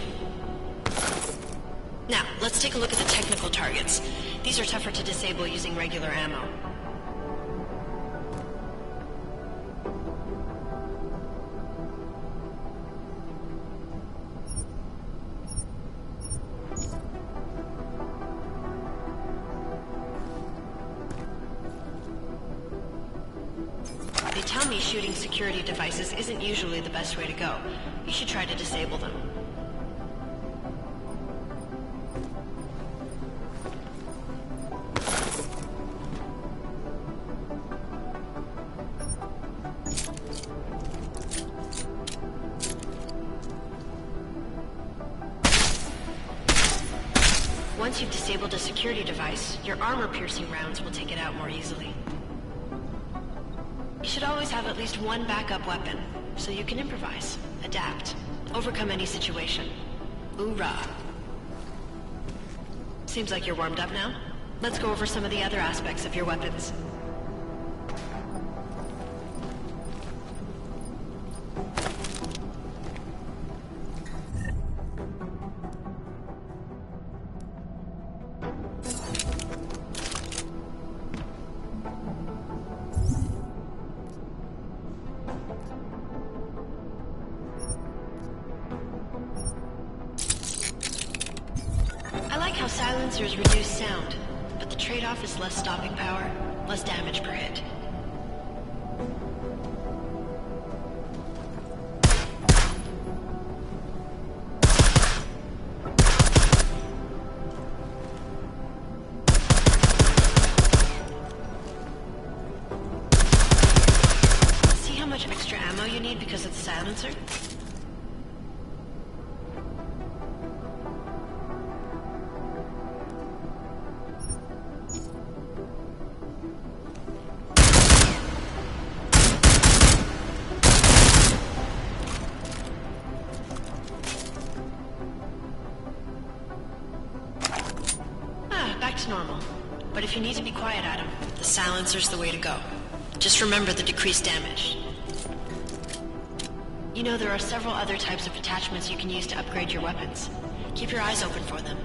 Now, let's take a look at the technical targets. These are tougher to disable using regular ammo. They tell me shooting security devices isn't usually the best way to go. You should try to disable them. Once you've disabled a security device, your armor-piercing rounds will take it out more easily. You should always have at least one backup weapon, so you can improvise, adapt, overcome any situation. Hoorah! Seems like you're warmed up now. Let's go over some of the other aspects of your weapons. how silencers reduce sound, but the trade-off is less stopping power, less damage per hit. See how much extra ammo you need because of the silencer? Back to normal. But if you need to be quiet, Adam, the silencer's the way to go. Just remember the decreased damage. You know, there are several other types of attachments you can use to upgrade your weapons. Keep your eyes open for them.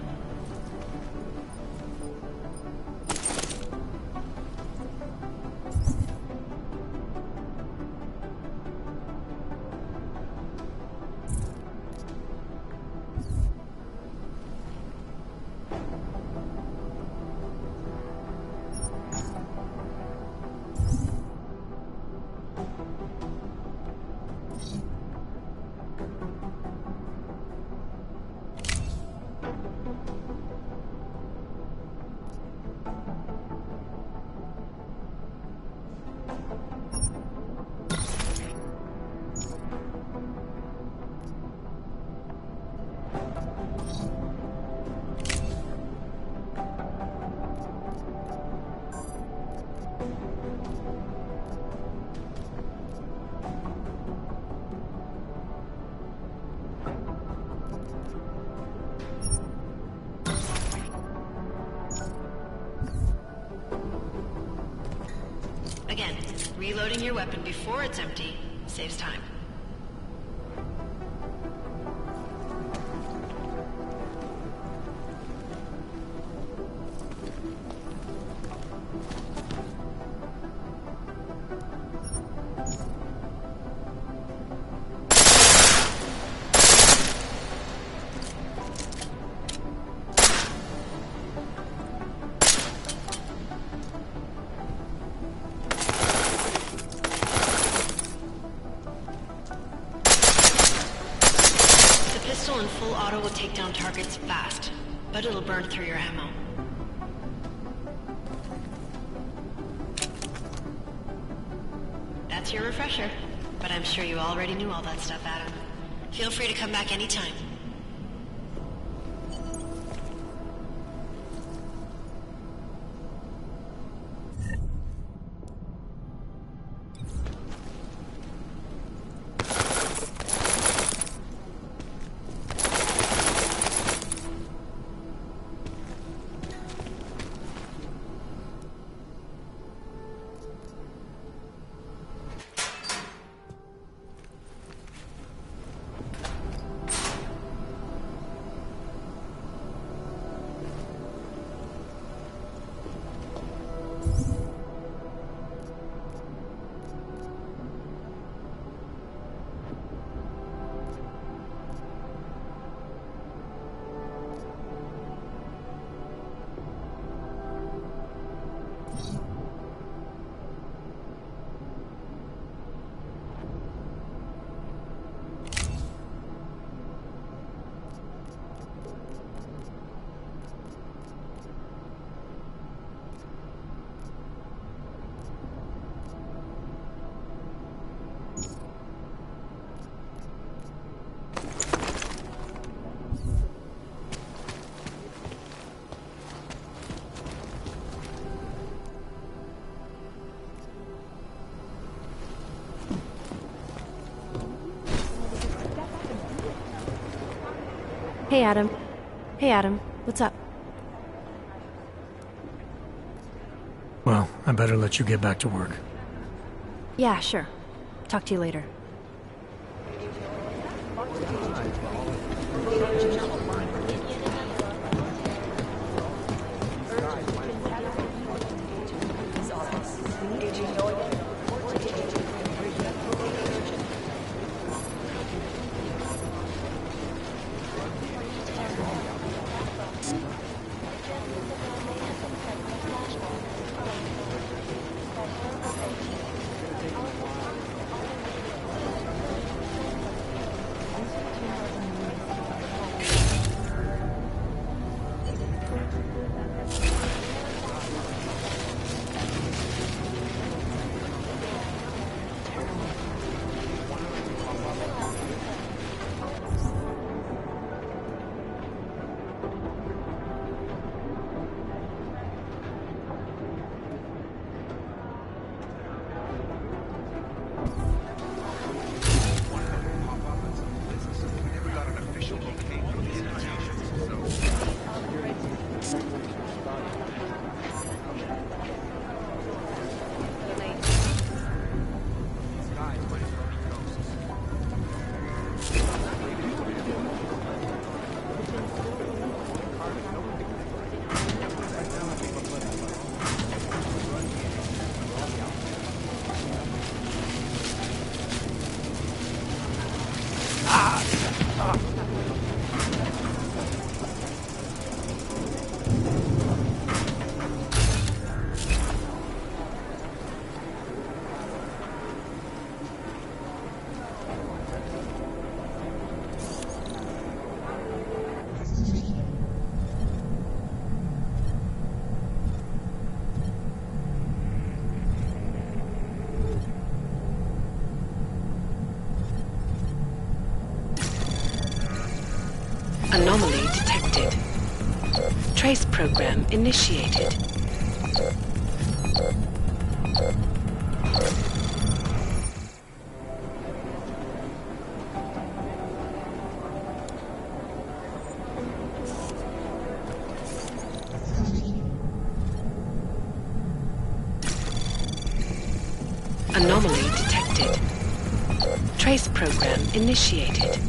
Again, reloading your weapon before it's empty saves time. In full auto will take down targets fast, but it'll burn through your ammo. That's your refresher, but I'm sure you already knew all that stuff, Adam. Feel free to come back anytime. Hey, Adam. Hey, Adam. What's up? Well, I better let you get back to work. Yeah, sure. Talk to you later. Trace program initiated. Anomaly detected. Trace program initiated.